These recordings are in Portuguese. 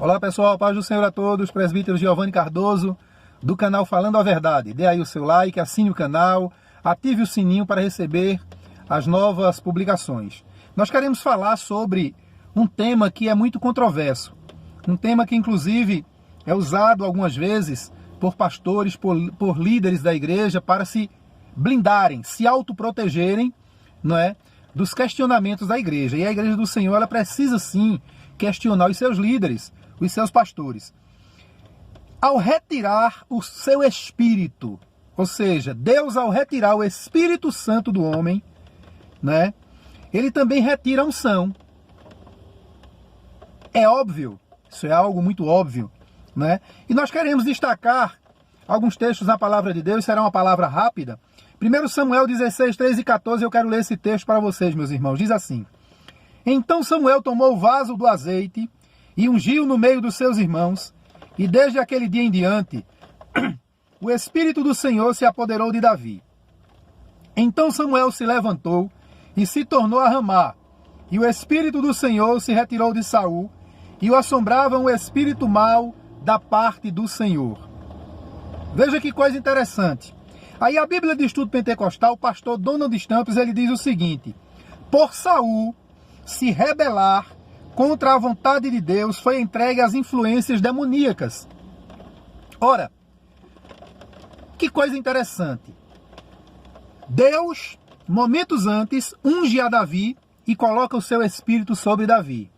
Olá pessoal, paz do Senhor a todos, presbítero Giovanni Cardoso, do canal Falando a Verdade. Dê aí o seu like, assine o canal, ative o sininho para receber as novas publicações. Nós queremos falar sobre um tema que é muito controverso, um tema que inclusive é usado algumas vezes por pastores, por líderes da igreja para se blindarem, se autoprotegerem, não é, dos questionamentos da igreja. E a igreja do Senhor, ela precisa sim questionar os seus líderes, os seus pastores. Ao retirar o seu espírito, ou seja, Deus ao retirar o Espírito Santo do homem, né, ele também retira a unção. É óbvio, isso é algo muito óbvio, né? E nós queremos destacar alguns textos na palavra de Deus, será uma palavra rápida. 1 Samuel 16, 13 e 14, eu quero ler esse texto para vocês, meus irmãos. Diz assim: Então Samuel tomou o vaso do azeite e ungiu no meio dos seus irmãos, e desde aquele dia em diante, o Espírito do Senhor se apoderou de Davi. Então Samuel se levantou e se tornou a Ramá, e o Espírito do Senhor se retirou de Saul, e o assombrava um espírito mau da parte do Senhor. Veja que coisa interessante. Aí a Bíblia de Estudo Pentecostal, o pastor Donald Stamps, ele diz o seguinte: por Saul se rebelar contra a vontade de Deus, foi entregue às influências demoníacas. Ora, que coisa interessante. Deus, momentos antes, unge a Davi e coloca o seu espírito sobre Davi.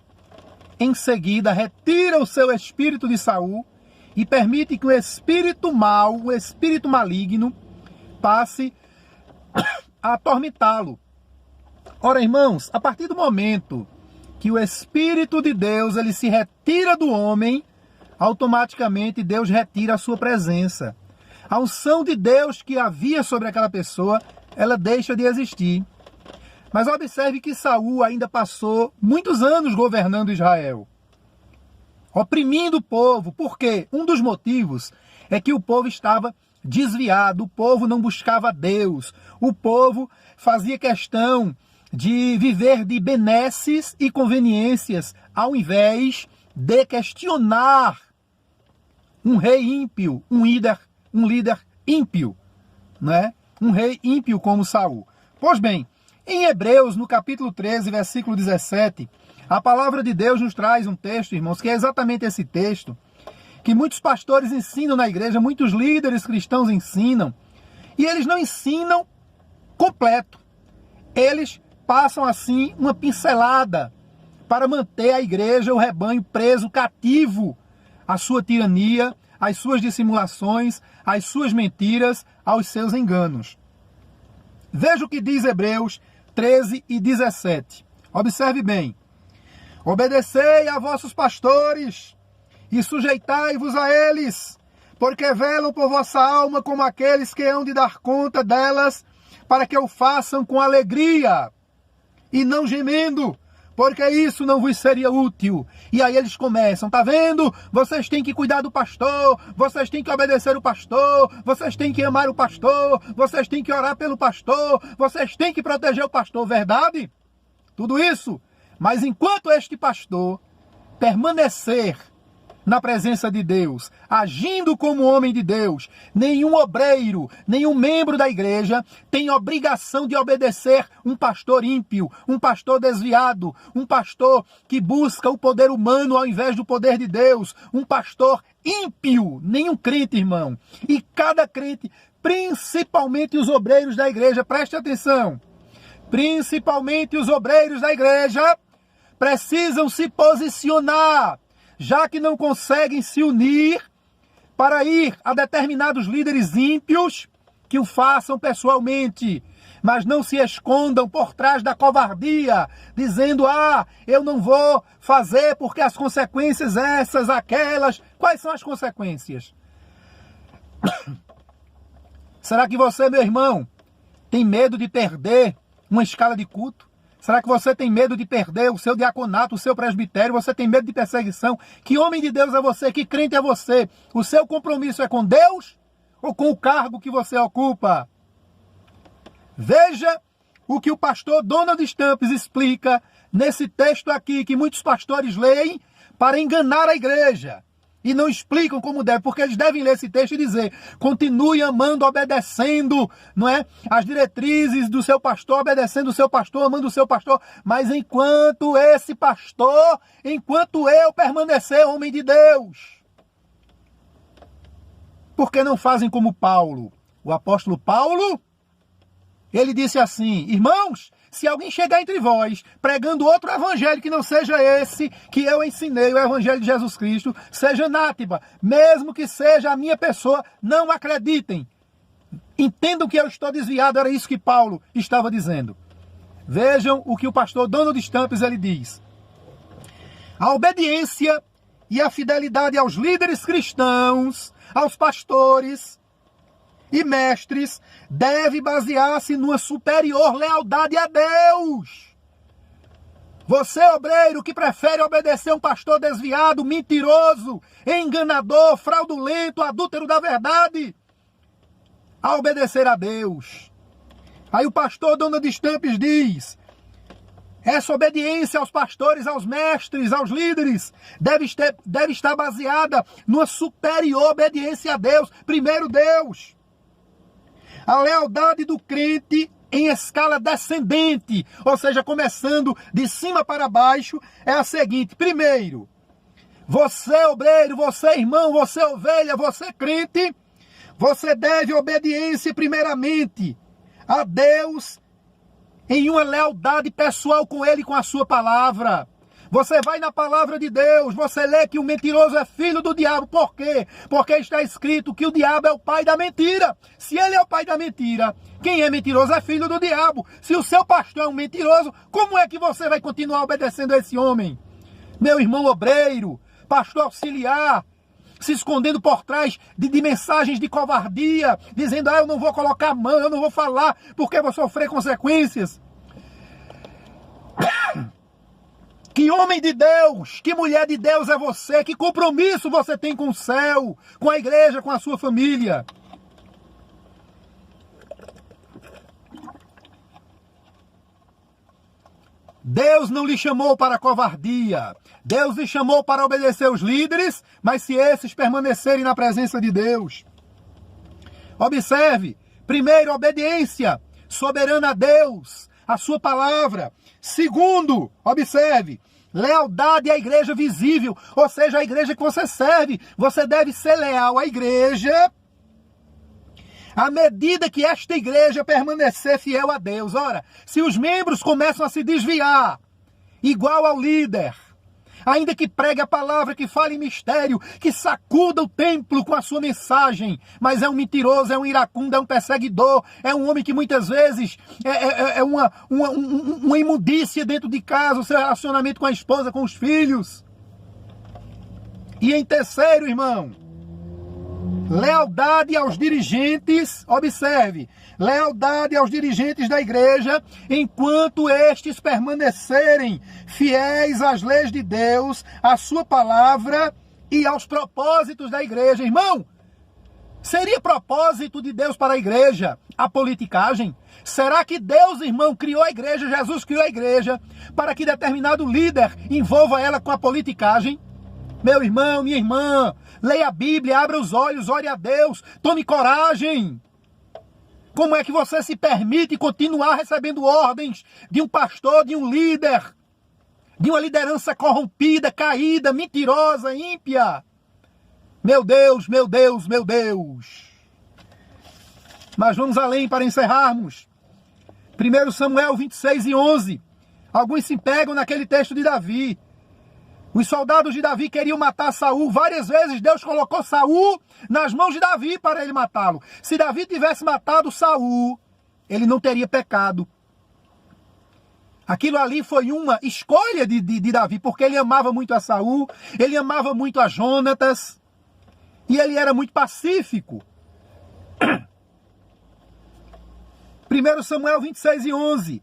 Em seguida, retira o seu espírito de Saul e permite que o espírito mau, o espírito maligno, passe a atormentá-lo. Ora, irmãos, a partir do momento que o Espírito de Deus ele se retira do homem, automaticamente Deus retira a sua presença. A unção de Deus que havia sobre aquela pessoa, ela deixa de existir. Mas observe que Saul ainda passou muitos anos governando Israel, oprimindo o povo. Por quê? Um dos motivos é que o povo estava desviado, o povo não buscava Deus, o povo fazia questão de viver de benesses e conveniências, ao invés de questionar um rei ímpio, um líder ímpio, né? Um rei ímpio como Saul. Pois bem, em Hebreus, no capítulo 13, versículo 17, a palavra de Deus nos traz um texto, irmãos, que é exatamente esse texto, que muitos pastores ensinam na igreja, muitos líderes cristãos ensinam, e eles não ensinam completo. Eles passam assim uma pincelada para manter a igreja, o rebanho preso, cativo à sua tirania, às suas dissimulações, às suas mentiras, aos seus enganos. Veja o que diz Hebreus 13 e 17. Observe bem. Obedecei a vossos pastores e sujeitai-vos a eles, porque velam por vossa alma como aqueles que hão de dar conta delas, para que o façam com alegria e não gemendo, porque isso não vos seria útil. E aí eles começam, tá vendo? Vocês têm que cuidar do pastor, vocês têm que obedecer o pastor, vocês têm que amar o pastor, vocês têm que orar pelo pastor, vocês têm que proteger o pastor, verdade? Tudo isso. Mas enquanto este pastor permanecer na presença de Deus, agindo como homem de Deus, nenhum obreiro, nenhum membro da igreja tem obrigação de obedecer um pastor ímpio, um pastor desviado, um pastor que busca o poder humano ao invés do poder de Deus, um pastor ímpio, nenhum crente, irmão. E cada crente, principalmente os obreiros da igreja, preste atenção, principalmente os obreiros da igreja, precisam se posicionar, já que não conseguem se unir para ir a determinados líderes ímpios, que o façam pessoalmente, mas não se escondam por trás da covardia, dizendo, eu não vou fazer porque as consequências essas, aquelas. Quais são as consequências? Será que você, meu irmão, tem medo de perder uma escala de culto? Será que você tem medo de perder o seu diaconato, o seu presbitério? Você tem medo de perseguição? Que homem de Deus é você? Que crente é você? O seu compromisso é com Deus ou com o cargo que você ocupa? Veja o que o pastor Donald Stamps explica nesse texto aqui, que muitos pastores leem para enganar a igreja. E não explicam como deve, porque eles devem ler esse texto e dizer: continue amando, obedecendo, não é? As diretrizes do seu pastor, obedecendo o seu pastor, amando o seu pastor. Mas enquanto esse pastor, enquanto eu permanecer homem de Deus. Por que não fazem como Paulo? O apóstolo Paulo, ele disse assim: irmãos, se alguém chegar entre vós pregando outro evangelho que não seja esse que eu ensinei, o evangelho de Jesus Cristo, seja anátema, mesmo que seja a minha pessoa, não acreditem. Entendam que eu estou desviado, era isso que Paulo estava dizendo. Vejam o que o pastor Donald Stamps ele diz. A obediência e a fidelidade aos líderes cristãos, aos pastores e mestres, deve basear-se numa superior lealdade a Deus. Você, obreiro, que prefere obedecer um pastor desviado, mentiroso, enganador, fraudulento, adúltero da verdade, a obedecer a Deus. Aí o pastor Donald Stamps diz: essa obediência aos pastores, aos mestres, aos líderes, deve estar baseada numa superior obediência a Deus. Primeiro Deus. A lealdade do crente em escala descendente, ou seja, começando de cima para baixo, é a seguinte: primeiro, você obreiro, você irmão, você ovelha, você crente, você deve obediência primeiramente a Deus em uma lealdade pessoal com Ele e com a sua palavra. Você vai na palavra de Deus, você lê que o mentiroso é filho do diabo. Por quê? Porque está escrito que o diabo é o pai da mentira. Se ele é o pai da mentira, quem é mentiroso é filho do diabo. Se o seu pastor é um mentiroso, como é que você vai continuar obedecendo a esse homem? Meu irmão obreiro, pastor auxiliar, se escondendo por trás de mensagens de covardia, dizendo: eu não vou colocar a mão, eu não vou falar, porque vou sofrer consequências. Que homem de Deus, que mulher de Deus é você? Que compromisso você tem com o céu, com a igreja, com a sua família? Deus não lhe chamou para a covardia. Deus lhe chamou para obedecer os líderes, mas se esses permanecerem na presença de Deus. Observe, primeiro, obediência soberana a Deus, a sua palavra. Segundo, observe, lealdade à igreja visível, ou seja, a igreja que você serve. Você deve ser leal à igreja à medida que esta igreja permanecer fiel a Deus. Ora, se os membros começam a se desviar, igual ao líder, ainda que pregue a palavra, que fale em mistério, que sacuda o templo com a sua mensagem, mas é um mentiroso, é um iracundo, é um perseguidor, é um homem que muitas vezes é uma imundícia dentro de casa, o seu relacionamento com a esposa, com os filhos. E em terceiro, irmão, lealdade aos dirigentes, observe, lealdade aos dirigentes da igreja, enquanto estes permanecerem fiéis às leis de Deus, à sua palavra e aos propósitos da igreja. Irmão, seria propósito de Deus para a igreja a politicagem? Será que Deus, irmão, criou a igreja, Jesus criou a igreja, para que determinado líder envolva ela com a politicagem? Meu irmão, minha irmã, leia a Bíblia, abra os olhos, ore a Deus, tome coragem. Como é que você se permite continuar recebendo ordens de um pastor, de um líder, de uma liderança corrompida, caída, mentirosa, ímpia? Meu Deus, meu Deus, meu Deus. Mas vamos além para encerrarmos. 1 Samuel 26:11. Alguns se pegam naquele texto de Davi. Os soldados de Davi queriam matar Saul. Várias vezes Deus colocou Saul nas mãos de Davi para ele matá-lo. Se Davi tivesse matado Saul, ele não teria pecado. Aquilo ali foi uma escolha de Davi, porque ele amava muito a Saul, ele amava muito a Jonatas, e ele era muito pacífico. 1 Samuel 26:11.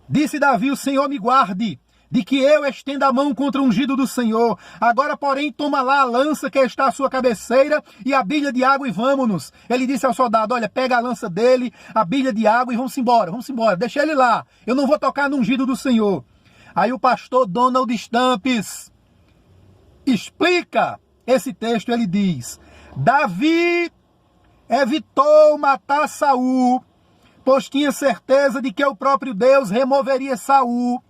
Disse Davi: o Senhor me guarde de que eu estenda a mão contra o ungido do Senhor. Agora, porém, toma lá a lança que está à sua cabeceira e a bilha de água e vamos-nos. Ele disse ao soldado: olha, pega a lança dele, a bilha de água e vamos embora, deixa ele lá. Eu não vou tocar no ungido do Senhor. Aí o pastor Donald Stampes explica esse texto, ele diz: Davi evitou matar Saul, pois tinha certeza de que o próprio Deus removeria Saul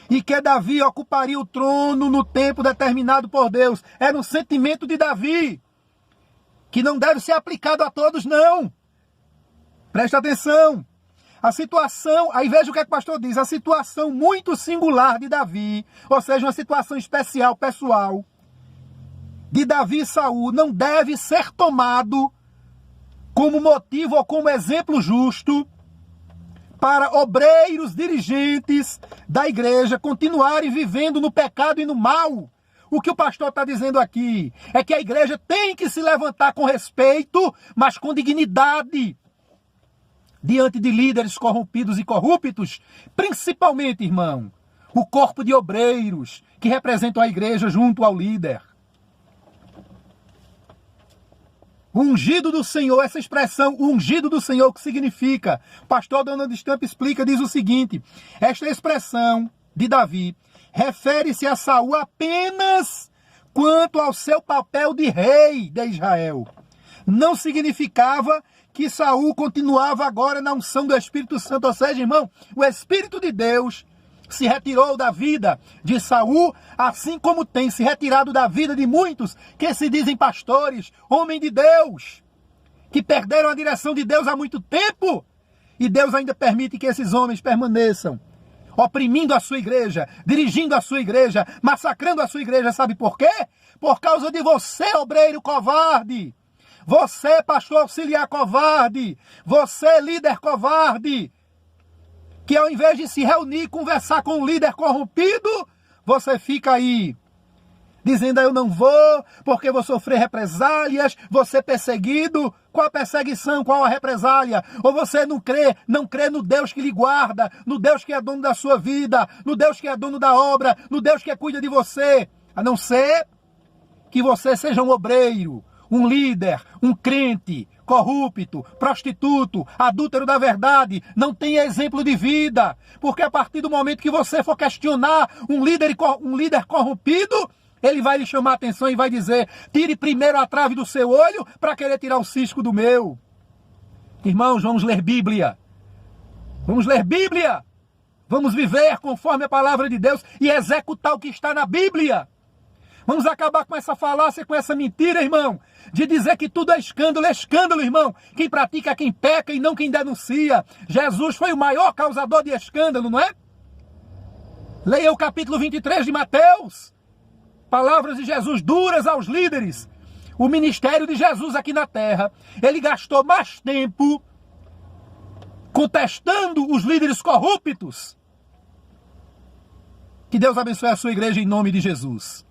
e que Davi ocuparia o trono no tempo determinado por Deus. Era um sentimento de Davi, que não deve ser aplicado a todos, não. Preste atenção. A situação, aí veja o que o pastor diz, a situação muito singular de Davi, ou seja, uma situação especial, pessoal, de Davi e Saul, não deve ser tomado como motivo ou como exemplo justo para obreiros, dirigentes da igreja continuarem vivendo no pecado e no mal. O que o pastor está dizendo aqui é que a igreja tem que se levantar com respeito, mas com dignidade, diante de líderes corrompidos e corruptos, principalmente, irmão, o corpo de obreiros que representam a igreja junto ao líder. O ungido do Senhor, essa expressão, o ungido do Senhor, o que significa? O pastor Donald Stampes explica, diz o seguinte: esta expressão de Davi refere-se a Saul apenas quanto ao seu papel de rei de Israel. Não significava que Saul continuava agora na unção do Espírito Santo. Ou seja, irmão, o Espírito de Deus se retirou da vida de Saul, assim como tem se retirado da vida de muitos que se dizem pastores, homens de Deus, que perderam a direção de Deus há muito tempo, e Deus ainda permite que esses homens permaneçam oprimindo a sua igreja, dirigindo a sua igreja, massacrando a sua igreja. Sabe por quê? Por causa de você, obreiro covarde, você, pastor auxiliar covarde, você, líder covarde, que ao invés de se reunir e conversar com um líder corrompido, você fica aí dizendo: eu não vou, porque vou sofrer represálias, vou ser perseguido. Qual a perseguição, qual a represália? Ou você não crê no Deus que lhe guarda, no Deus que é dono da sua vida, no Deus que é dono da obra, no Deus que cuida de você, a não ser que você seja um obreiro, um líder, um crente, corrupto, prostituto, adúltero da verdade, não tenha exemplo de vida, porque a partir do momento que você for questionar um líder corrompido, ele vai lhe chamar a atenção e vai dizer: tire primeiro a trave do seu olho para querer tirar o cisco do meu. Irmãos, vamos ler Bíblia. Vamos ler Bíblia. Vamos viver conforme a palavra de Deus e executar o que está na Bíblia. Vamos acabar com essa falácia, com essa mentira, irmão, de dizer que tudo é escândalo, irmão. Quem pratica é quem peca e não quem denuncia. Jesus foi o maior causador de escândalo, não é? Leia o capítulo 23 de Mateus. Palavras de Jesus duras aos líderes. O ministério de Jesus aqui na terra, ele gastou mais tempo contestando os líderes corruptos. Que Deus abençoe a sua igreja em nome de Jesus.